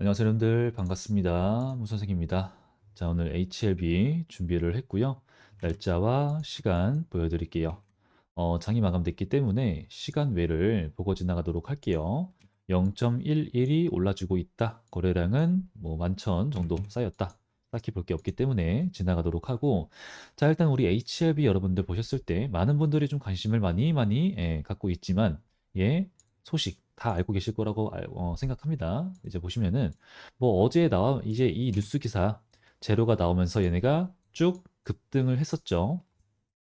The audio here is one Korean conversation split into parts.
안녕하세요, 여러분들. 반갑습니다. 무선생입니다. 자, 오늘 HLB 준비를 했고요. 날짜와 시간 보여드릴게요. 장이 마감됐기 때문에 시간 외를 보고 지나가도록 할게요. 0.11이 올라주고 있다. 거래량은 뭐 11,000 정도 쌓였다. 딱히 볼 게 없기 때문에 지나가도록 하고, 자, 일단 우리 HLB 여러분들 보셨을 때 많은 분들이 좀 관심을 많이 갖고 있지만, 예, 소식 다 알고 계실 거라고 생각합니다. 이제 보시면은 뭐 어제 나와 이제 이 뉴스 기사 재료가 나오면서 얘네가 쭉 급등을 했었죠.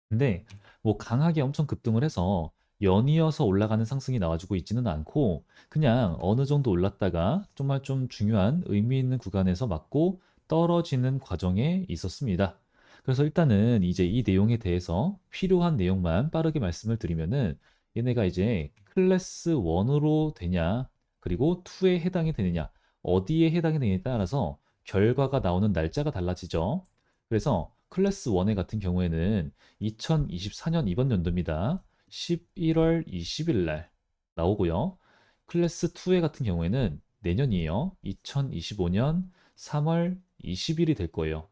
근데 뭐 강하게 엄청 급등을 해서 연이어서 올라가는 상승이 나와주고 있지는 않고 그냥 어느 정도 올랐다가 정말 좀 중요한 의미 있는 구간에서 맞고 떨어지는 과정에 있었습니다. 그래서 일단은 이제 이 내용에 대해서 필요한 내용만 빠르게 말씀을 드리면은 얘네가 이제 클래스 1으로 되냐 그리고 2에 해당이 되느냐 어디에 해당이 되느냐에 따라서 결과가 나오는 날짜가 달라지죠. 그래서 클래스 1의 같은 경우에는 2024년 이번 연도입니다. 11월 20일 날 나오고요. 클래스 2회 같은 경우에는 내년이에요. 2025년 3월 20일이 될 거예요.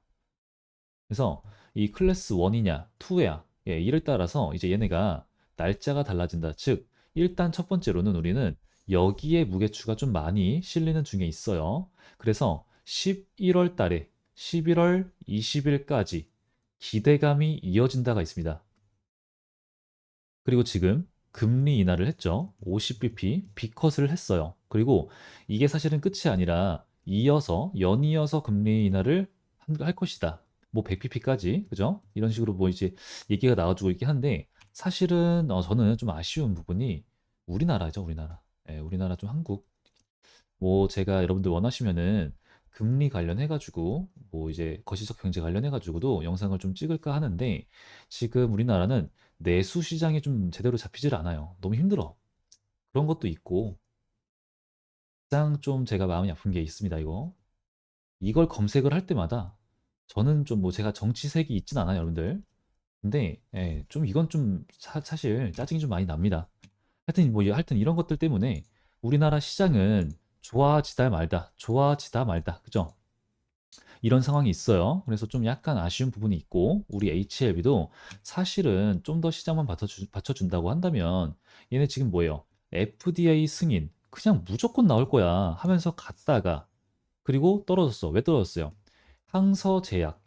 그래서 이 클래스 1이냐, 2야, 예, 이를 따라서 이제 얘네가 날짜가 달라진다. 즉, 일단 첫 번째로는 우리는 여기에 무게추가 좀 많이 실리는 중에 있어요. 그래서 11월 달에 11월 20일까지 기대감이 이어진다가 있습니다. 그리고 지금 금리 인하를 했죠. 50bp B컷을 했어요. 그리고 이게 사실은 끝이 아니라 이어서 연이어서 금리 인하를 할 것이다. 뭐 100bp까지 그죠? 이런 식으로 뭐 이제 얘기가 나와주고 있긴 한데 사실은 저는 좀 아쉬운 부분이 우리나라죠, 우리나라. 예, 우리나라 좀 한국 뭐 제가 여러분들 원하시면은 금리 관련해 가지고 뭐 이제 거시적 경제 관련해 가지고도 영상을 좀 찍을까 하는데 지금 우리나라는 내수 시장이 좀 제대로 잡히질 않아요. 너무 힘들어. 그런 것도 있고 가장 좀 제가 마음이 아픈 게 있습니다, 이거. 이걸 검색을 할 때마다 저는 좀 뭐 제가 정치색이 있진 않아요, 여러분들. 근데 예, 좀 이건 좀 사실 짜증이 좀 많이 납니다. 하여튼 이런 것들 때문에 우리나라 시장은 좋아지다 말다, 좋아지다 말다. 그죠? 이런 상황이 있어요. 그래서 좀 약간 아쉬운 부분이 있고, 우리 HLB도 사실은 좀 더 시장만 받쳐준다고 한다면, 얘네 지금 뭐예요? FDA 승인, 그냥 무조건 나올 거야 하면서 갔다가, 그리고 떨어졌어. 왜 떨어졌어요? 항서제약,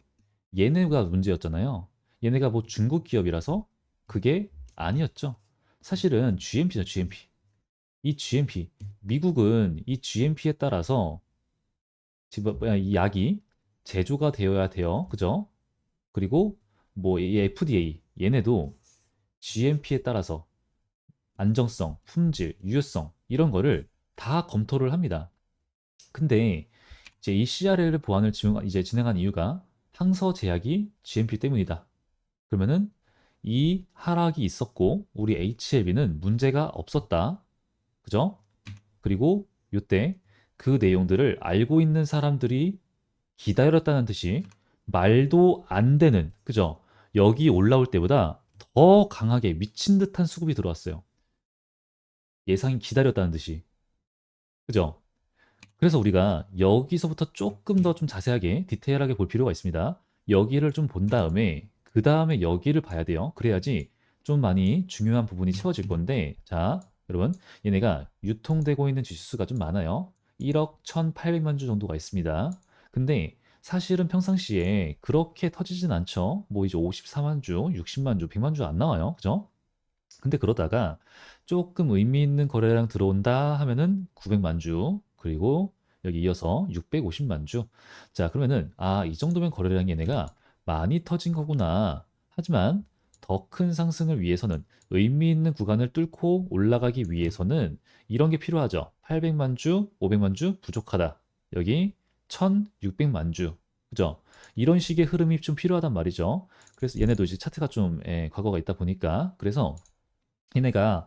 얘네가 문제였잖아요. 얘네가 뭐 중국 기업이라서 그게 아니었죠. 사실은 GMP죠, GMP. 이 GMP. 미국은 이 GMP에 따라서 지금 이 약이 제조가 되어야 돼요. 그죠? 그리고 뭐 이 FDA 얘네도 GMP에 따라서 안정성, 품질, 유효성 이런 거를 다 검토를 합니다. 근데 이제 이 CRL 보안을 이제 진행한 이유가 항서 제약이 GMP 때문이다. 그러면은 이 하락이 있었고 우리 HLB는 문제가 없었다. 그죠? 그리고 이때 그 내용들을 알고 있는 사람들이 기다렸다는 듯이 말도 안 되는, 그죠? 여기 올라올 때보다 더 강하게 미친 듯한 수급이 들어왔어요. 예상이 기다렸다는 듯이. 그죠? 그래서 우리가 여기서부터 조금 더 좀 자세하게 디테일하게 볼 필요가 있습니다. 여기를 좀 본 다음에 그 다음에 여기를 봐야 돼요. 그래야지 좀 많이 중요한 부분이 채워질 건데 자, 여러분 얘네가 유통되고 있는 지수가 좀 많아요. 1억 1,800만 주 정도가 있습니다. 근데 사실은 평상시에 그렇게 터지진 않죠. 뭐 이제 54만 주, 60만 주, 100만 주 안 나와요. 그죠? 근데 그러다가 조금 의미 있는 거래량 들어온다 하면은 900만 주, 그리고 여기 이어서 650만 주. 자, 그러면은 이 정도면 거래량이 얘네가 많이 터진 거구나. 하지만 더 큰 상승을 위해서는 의미 있는 구간을 뚫고 올라가기 위해서는 이런 게 필요하죠. 800만 주, 500만 주 부족하다. 여기 1600만 주. 그죠? 이런 식의 흐름이 좀 필요하단 말이죠. 그래서 얘네도 이제 차트가 좀 과거가 있다 보니까 그래서 얘네가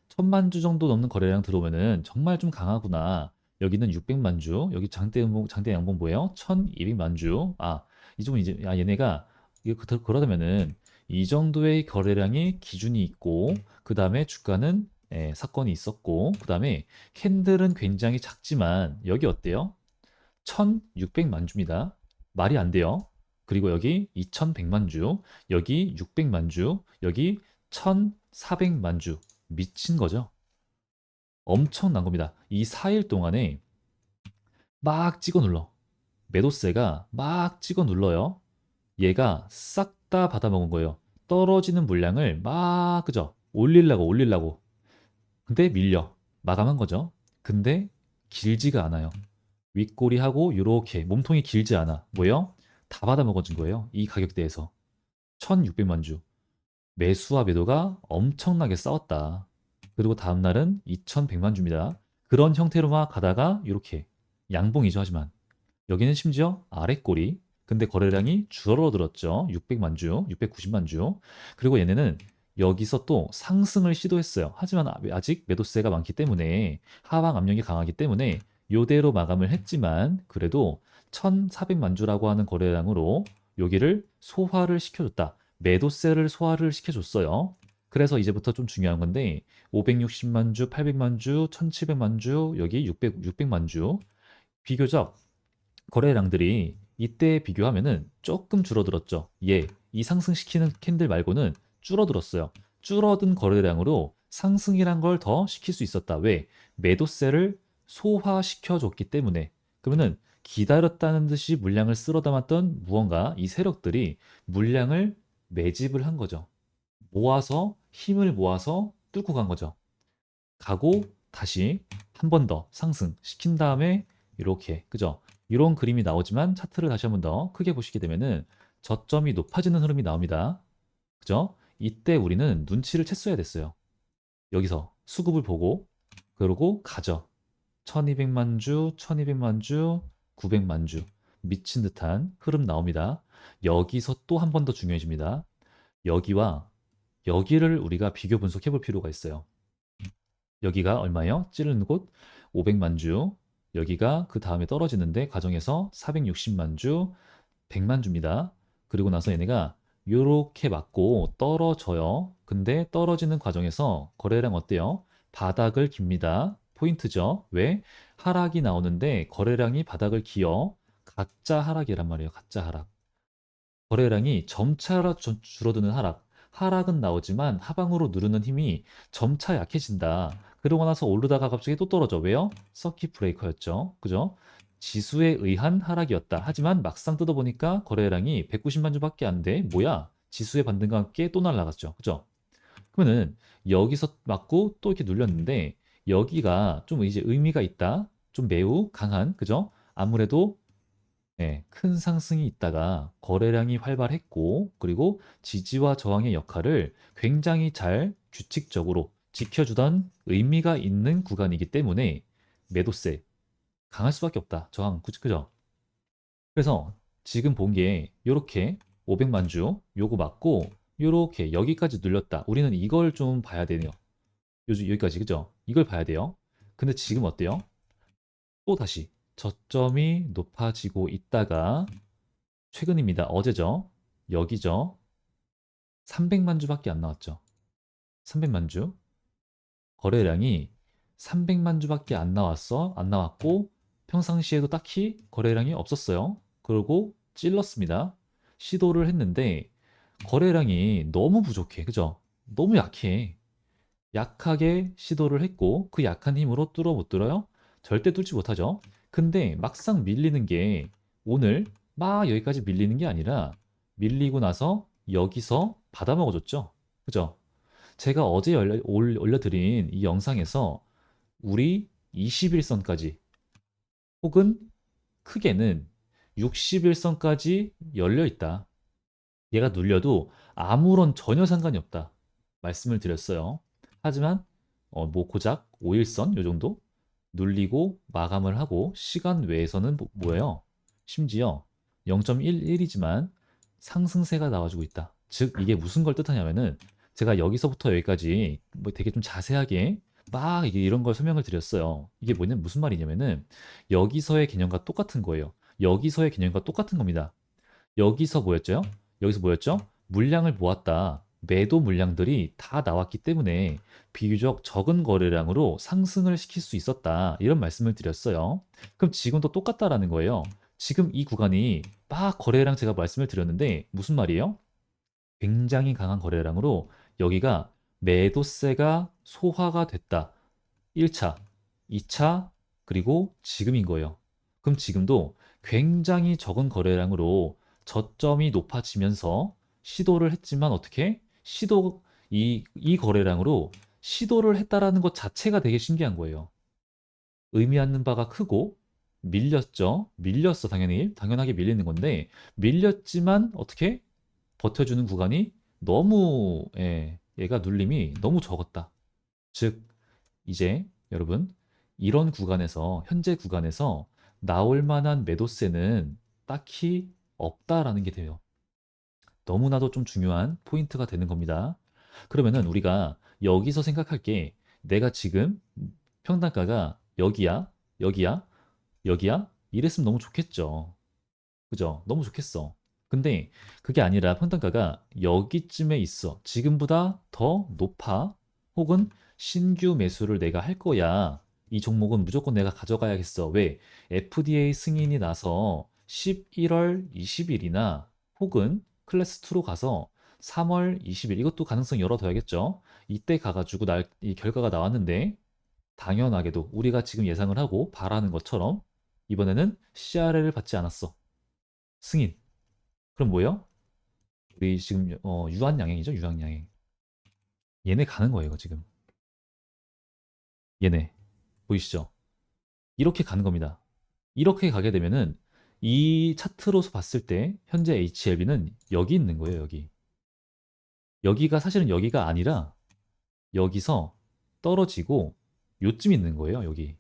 1000만 주 정도 넘는 거래량 들어오면은 정말 좀 강하구나. 여기는 600만 주, 여기 장대 양봉 뭐예요? 1200만 주. 이 정도 이제 얘네가 그러다면은 이 정도의 거래량의 기준이 있고 그 다음에 주가는 사건이 있었고, 그 다음에 캔들은 굉장히 작지만 여기 어때요? 1600만 주입니다. 말이 안 돼요. 그리고 여기 2100만 주, 여기 600만 주, 여기 1400만 주. 미친 거죠. 엄청난 겁니다. 이 4일 동안에 막 찍어 눌러. 매도세가 막 찍어 눌러요. 얘가 싹 다 받아먹은 거예요. 떨어지는 물량을 막, 그죠? 올리려고. 근데 밀려. 마감한 거죠. 근데 길지가 않아요. 윗꼬리하고 요렇게 몸통이 길지 않아. 뭐예요? 다 받아먹어진 거예요. 이 가격대에서. 1600만 주. 매수와 매도가 엄청나게 싸웠다. 그리고 다음날은 2100만 주입니다. 그런 형태로만 가다가 이렇게 양봉이죠. 하지만 여기는 심지어 아랫꼬리. 근데 거래량이 줄어들었죠. 600만 주, 690만 주. 그리고 얘네는 여기서 또 상승을 시도했어요. 하지만 아직 매도세가 많기 때문에 하방 압력이 강하기 때문에 요대로 마감을 했지만 그래도 1400만 주라고 하는 거래량으로 여기를 소화를 시켜줬다. 매도세를 소화를 시켜줬어요. 그래서 이제부터 좀 중요한 건데 560만 주, 800만 주, 1700만 주, 여기 600만 주 비교적 거래량들이 이때 비교하면은 조금 줄어들었죠. 예, 이 상승시키는 캔들 말고는 줄어들었어요. 줄어든 거래량으로 상승이란 걸 더 시킬 수 있었다. 왜? 매도세를 소화시켜 줬기 때문에. 그러면은 기다렸다는 듯이 물량을 쓸어 담았던 무언가 이 세력들이 물량을 매집을 한 거죠. 모아서 힘을 모아서 뚫고 간 거죠. 가고 다시 한 번 더 상승시킨 다음에 이렇게 그죠? 이런 그림이 나오지만 차트를 다시 한 번 더 크게 보시게 되면은 저점이 높아지는 흐름이 나옵니다. 그죠? 이때 우리는 눈치를 챘어야 됐어요. 여기서 수급을 보고 그러고 가죠. 1200만 주, 1200만 주, 900만 주 미친 듯한 흐름 나옵니다. 여기서 또 한 번 더 중요해집니다. 여기와 여기를 우리가 비교 분석해 볼 필요가 있어요. 여기가 얼마예요? 찌르는 곳 500만 주. 여기가 그 다음에 떨어지는데 과정에서 460만 주, 100만 주입니다. 그리고 나서 얘네가 요렇게 맞고 떨어져요. 근데 떨어지는 과정에서 거래량 어때요? 바닥을 깁니다. 포인트죠. 왜? 하락이 나오는데 거래량이 바닥을 기어 가짜 하락이란 말이에요. 가짜 하락. 거래량이 점차 줄어드는 하락. 하락은 나오지만 하방으로 누르는 힘이 점차 약해진다. 그러고 나서 오르다가 갑자기 또 떨어져. 왜요? 서킷 브레이커였죠. 그죠? 지수에 의한 하락이었다. 하지만 막상 뜯어보니까 거래량이 190만 주밖에 안 돼. 뭐야? 지수의 반등과 함께 또 날아갔죠. 그죠? 그러면은 여기서 맞고 또 이렇게 눌렸는데 여기가 좀 이제 의미가 있다. 좀 매우 강한, 그죠? 아무래도 큰 상승이 있다가 거래량이 활발했고, 그리고 지지와 저항의 역할을 굉장히 잘 규칙적으로 지켜주던 의미가 있는 구간이기 때문에 매도세 강할 수밖에 없다. 저항, 그죠? 그래서 지금 본 게 요렇게 500만 주 요거 맞고 요렇게 여기까지 눌렸다. 우리는 이걸 좀 봐야 되네요. 요즘 여기까지, 그죠? 이걸 봐야 돼요. 근데 지금 어때요? 또 다시 저점이 높아지고 있다가 최근입니다. 어제죠. 여기죠. 300만 주밖에 안 나왔죠. 300만 주. 거래량이 300만 주밖에 안 나왔어. 안 나왔고 평상시에도 딱히 거래량이 없었어요. 그리고 찔렀습니다. 시도를 했는데 거래량이 너무 부족해. 그죠? 너무 약해. 약하게 시도를 했고 그 약한 힘으로 뚫어 못 뚫어요? 절대 뚫지 못하죠. 근데 막상 밀리는 게 오늘 막 여기까지 밀리는 게 아니라 밀리고 나서 여기서 받아먹어줬죠. 그죠? 제가 어제 올려드린 이 영상에서 우리 21선까지 혹은 크게는 61선까지 열려 있다. 얘가 눌려도 아무런 전혀 상관이 없다. 말씀을 드렸어요. 하지만 뭐 고작 5일선 요 정도 눌리고 마감을 하고 시간 외에서는 뭐예요? 심지어 0.11이지만 상승세가 나와주고 있다. 즉 이게 무슨 걸 뜻하냐면은 제가 여기서부터 여기까지 뭐 되게 좀 자세하게 막 이게 이런 걸 설명을 드렸어요. 이게 뭐냐면 무슨 말이냐면은 여기서의 개념과 똑같은 거예요. 여기서의 개념과 똑같은 겁니다. 여기서 뭐였죠? 여기서 뭐였죠? 물량을 모았다. 매도 물량들이 다 나왔기 때문에 비교적 적은 거래량으로 상승을 시킬 수 있었다. 이런 말씀을 드렸어요. 그럼 지금도 똑같다라는 거예요. 지금 이 구간이 막 거래량 제가 말씀을 드렸는데 무슨 말이에요? 굉장히 강한 거래량으로 여기가 매도세가 소화가 됐다. 1차, 2차, 그리고 지금인 거예요. 그럼 지금도 굉장히 적은 거래량으로 저점이 높아지면서 시도를 했지만 어떻게? 이 거래량으로 시도를 했다라는 것 자체가 되게 신기한 거예요. 의미하는 바가 크고 밀렸죠. 밀렸어, 당연히. 당연하게 밀리는 건데 밀렸지만 어떻게? 버텨주는 구간이 너무 얘가 눌림이 너무 적었다. 즉 이제 여러분 이런 구간에서 현재 구간에서 나올 만한 매도세는 딱히 없다라는 게 돼요. 너무나도 좀 중요한 포인트가 되는 겁니다. 그러면은 우리가 여기서 생각할 게 내가 지금 평단가가 여기야, 여기야, 여기야 이랬으면 너무 좋겠죠. 그죠? 너무 좋겠어. 근데 그게 아니라 평단가가 여기쯤에 있어. 지금보다 더 높아. 혹은 신규 매수를 내가 할 거야. 이 종목은 무조건 내가 가져가야겠어. 왜? FDA 승인이 나서 11월 20일이나 혹은 클래스2로 가서 3월 20일 이것도 가능성 열어둬야겠죠. 이때 가가지고 이 결과가 나왔는데 당연하게도 우리가 지금 예상을 하고 바라는 것처럼 이번에는 CRL을 받지 않았어. 승인. 그럼 뭐예요? 우리 지금 유한양행이죠, 유한양행. 얘네 가는 거예요, 이거 지금. 얘네 보이시죠? 이렇게 가는 겁니다. 이렇게 가게 되면은 이 차트로서 봤을 때 현재 HLB는 여기 있는 거예요, 여기. 여기가 사실은 여기가 아니라 여기서 떨어지고 요쯤 있는 거예요, 여기.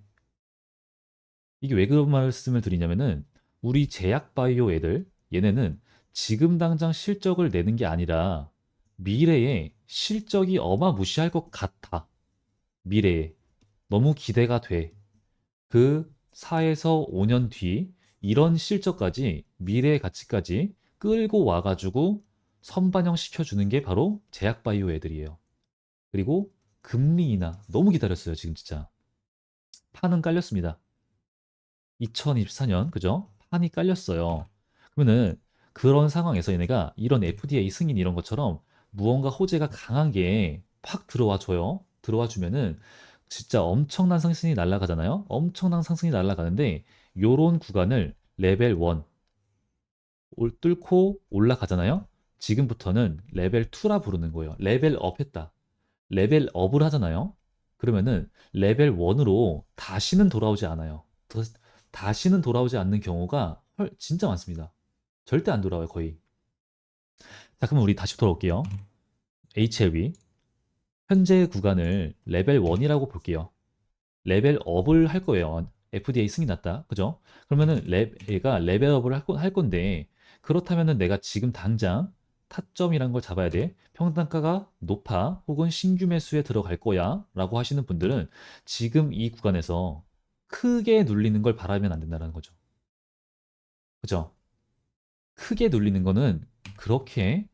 이게 왜 그런 말씀을 드리냐면은 우리 제약 바이오 애들 얘네는 지금 당장 실적을 내는 게 아니라 미래에 실적이 어마무시할 것 같아. 미래에 너무 기대가 돼. 그 4에서 5년 뒤 이런 실적까지 미래의 가치까지 끌고 와가지고 선반영 시켜주는 게 바로 제약 바이오 애들이에요. 그리고 금리 인하 너무 기다렸어요, 지금 진짜. 판은 깔렸습니다. 2024년, 그죠? 판이 깔렸어요. 그러면은 그런 상황에서 얘네가 이런 FDA 승인 이런 것처럼 무언가 호재가 강한 게 팍 들어와 줘요. 들어와 주면은 진짜 엄청난 상승이 날아가잖아요. 엄청난 상승이 날아가는데 요런 구간을 레벨 1 뚫고 올라가잖아요. 지금부터는 레벨 2라 부르는 거예요. 레벨업 했다. 레벨업을 하잖아요. 그러면은 레벨 1으로 다시는 돌아오지 않아요. 다시는 돌아오지 않는 경우가 진짜 많습니다. 절대 안 돌아와요, 거의. 자, 그럼 우리 다시 돌아올게요. HLB. 현재 구간을 레벨 1이라고 볼게요. 레벨업을 할 거예요. FDA 승인 났다. 그죠? 그러면은 얘가 레벨업을 할 건데, 그렇다면은 내가 지금 당장 타점이란 걸 잡아야 돼. 평단가가 높아 혹은 신규 매수에 들어갈 거야 라고 하시는 분들은 지금 이 구간에서 크게 눌리는 걸 바라면 안 된다는 거죠. 그죠? 크게 눌리는 거는 그렇게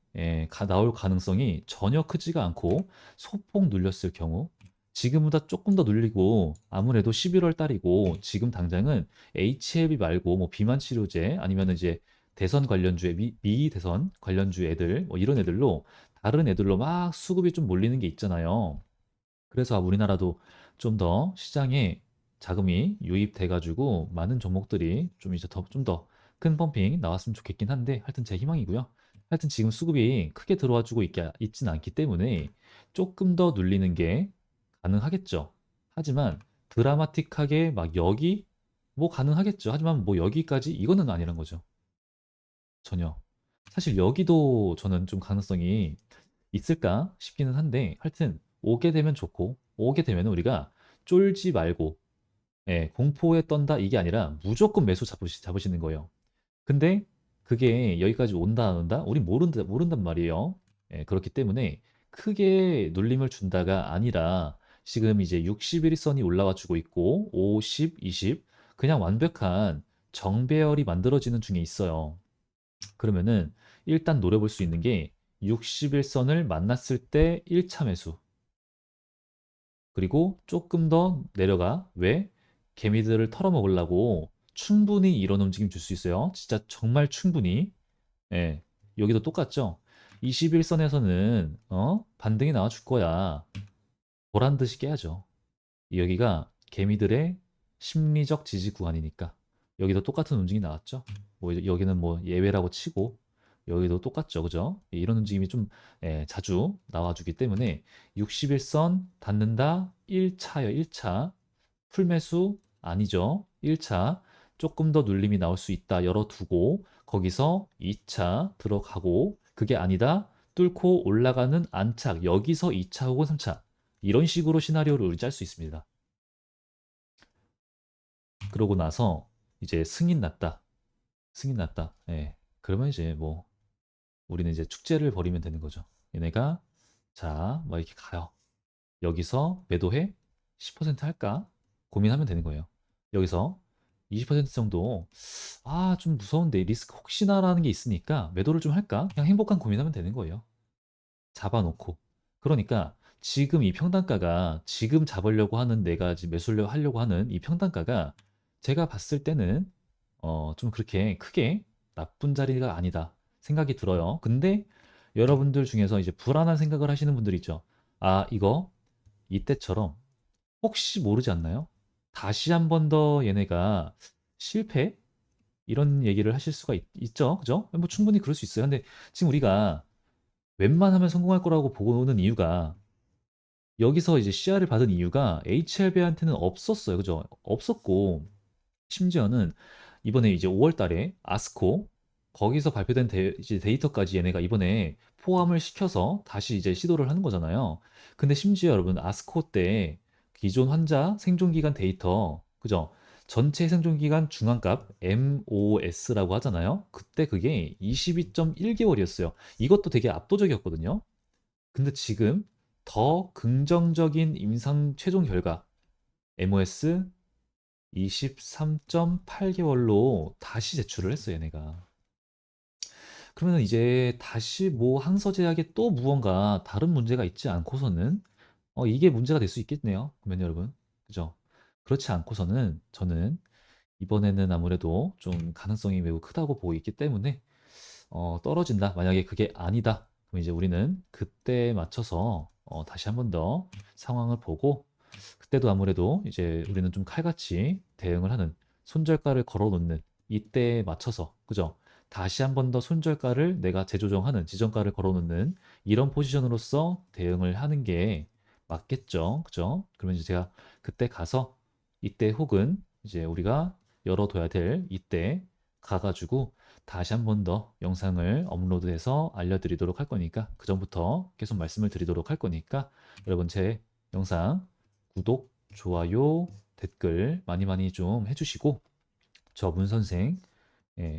나올 가능성이 전혀 크지가 않고 소폭 눌렸을 경우 지금보다 조금 더 눌리고 아무래도 11월 달이고 지금 당장은 HLB 말고 뭐 비만 치료제 아니면 이제 대선 관련주의 대선 관련주 애들 뭐 이런 애들로 다른 애들로 막 수급이 좀 몰리는 게 있잖아요. 그래서 우리나라도 좀 더 시장에 자금이 유입돼 가지고 많은 종목들이 좀 이제 좀 더 큰 펌핑 나왔으면 좋겠긴 한데 하여튼 제 희망이고요. 하여튼 지금 수급이 크게 들어와 주고 있진 않기 때문에 조금 더 눌리는 게 가능하겠죠. 하지만 드라마틱하게 막 여기 뭐 가능하겠죠. 하지만 뭐 여기까지 이거는 아니란 거죠. 전혀. 사실 여기도 저는 좀 가능성이 있을까 싶기는 한데 하여튼 오게 되면 좋고 오게 되면 우리가 쫄지 말고 공포에 떤다 이게 아니라 무조건 매수 잡으시는 거예요. 근데 그게 여기까지 온다 안 온다? 우리 모른단 말이에요. 그렇기 때문에 크게 눌림을 준다가 아니라 지금 이제 61선이 올라와 주고 있고 50, 20 그냥 완벽한 정배열이 만들어지는 중에 있어요. 그러면은 일단 노려볼 수 있는 게 60일선을 만났을 때 1차 매수. 그리고 조금 더 내려가. 왜? 개미들을 털어먹으려고 충분히 이런 움직임 줄 수 있어요. 진짜 정말 충분히. 예. 여기도 똑같죠? 21선에서는 반등이 나와줄 거야. 보란 듯이 깨야죠. 여기가 개미들의 심리적 지지 구간이니까 여기도 똑같은 움직임이 나왔죠. 뭐 여기는 뭐 예외라고 치고 여기도 똑같죠. 그죠? 이런 움직임이 좀 자주 나와주기 때문에 61선 닿는다 1차요. 1차 풀매수 아니죠. 1차 조금 더 눌림이 나올 수 있다 열어두고 거기서 2차 들어가고 그게 아니다 뚫고 올라가는 안착 여기서 2차 혹은 3차 이런 식으로 시나리오를 우리 짤 수 있습니다. 그러고 나서 이제 승인 났다. 승인 났다. 예. 그러면 이제 뭐 우리는 이제 축제를 벌이면 되는 거죠. 얘네가 자, 뭐 이렇게 가요. 여기서 매도해 10% 할까? 고민하면 되는 거예요. 여기서 20% 정도 좀 무서운데 리스크 혹시나라는 게 있으니까 매도를 좀 할까? 그냥 행복한 고민하면 되는 거예요. 잡아놓고. 그러니까 지금 이 평단가가 지금 잡으려고 하는 내가 지금 매수를 하려고 하는 이 평단가가 제가 봤을 때는 좀 그렇게 크게 나쁜 자리가 아니다 생각이 들어요. 근데 여러분들 중에서 이제 불안한 생각을 하시는 분들이 있죠. 아, 이거 이때처럼 혹시 모르지 않나요? 다시 한 번 더 얘네가 실패? 이런 얘기를 하실 수가 죠 그죠? 뭐 충분히 그럴 수 있어요. 근데 지금 우리가 웬만하면 성공할 거라고 보는 이유가 여기서 이제 CR을 받은 이유가 HLB한테는 없었어요. 그죠? 없었고 심지어는 이번에 이제 5월 달에 아스코 거기서 발표된 이제 데이터까지 얘네가 이번에 포함을 시켜서 다시 이제 시도를 하는 거잖아요. 근데 심지어 여러분 아스코 때 기존 환자 생존 기간 데이터 그죠? 전체 생존 기간 중앙값 MOS라고 하잖아요. 그때 그게 22.1개월이었어요. 이것도 되게 압도적이었거든요. 근데 지금 더 긍정적인 임상 최종 결과 MOS 23.8개월로 다시 제출을 했어요, 얘네가. 그러면 이제 다시 뭐 항서제약에 또 무언가 다른 문제가 있지 않고서는 이게 문제가 될 수 있겠네요. 그러면 여러분. 그죠? 그렇지 않고서는 저는 이번에는 아무래도 좀 가능성이 매우 크다고 보고 있기 때문에 떨어진다. 만약에 그게 아니다. 그럼 이제 우리는 그때에 맞춰서 다시 한 번 더 상황을 보고 그때도 아무래도 이제 우리는 좀 칼같이 대응을 하는 손절가를 걸어 놓는 이때에 맞춰서 그죠? 다시 한 번 더 손절가를 내가 재조정하는 지정가를 걸어 놓는 이런 포지션으로서 대응을 하는 게 맞겠죠. 그죠? 그러면 이제 제가 그때 가서 이때 혹은 이제 우리가 열어둬야 될 이때 가가지고 다시 한 번 더 영상을 업로드해서 알려드리도록 할 거니까 그 전부터 계속 말씀을 드리도록 할 거니까 여러분 제 영상 구독, 좋아요, 댓글 많이 많이 좀 해주시고 저 문 선생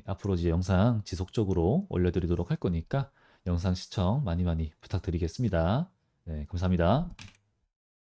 앞으로 이제 영상 지속적으로 올려드리도록 할 거니까 영상 시청 많이 많이 부탁드리겠습니다. 네, 감사합니다.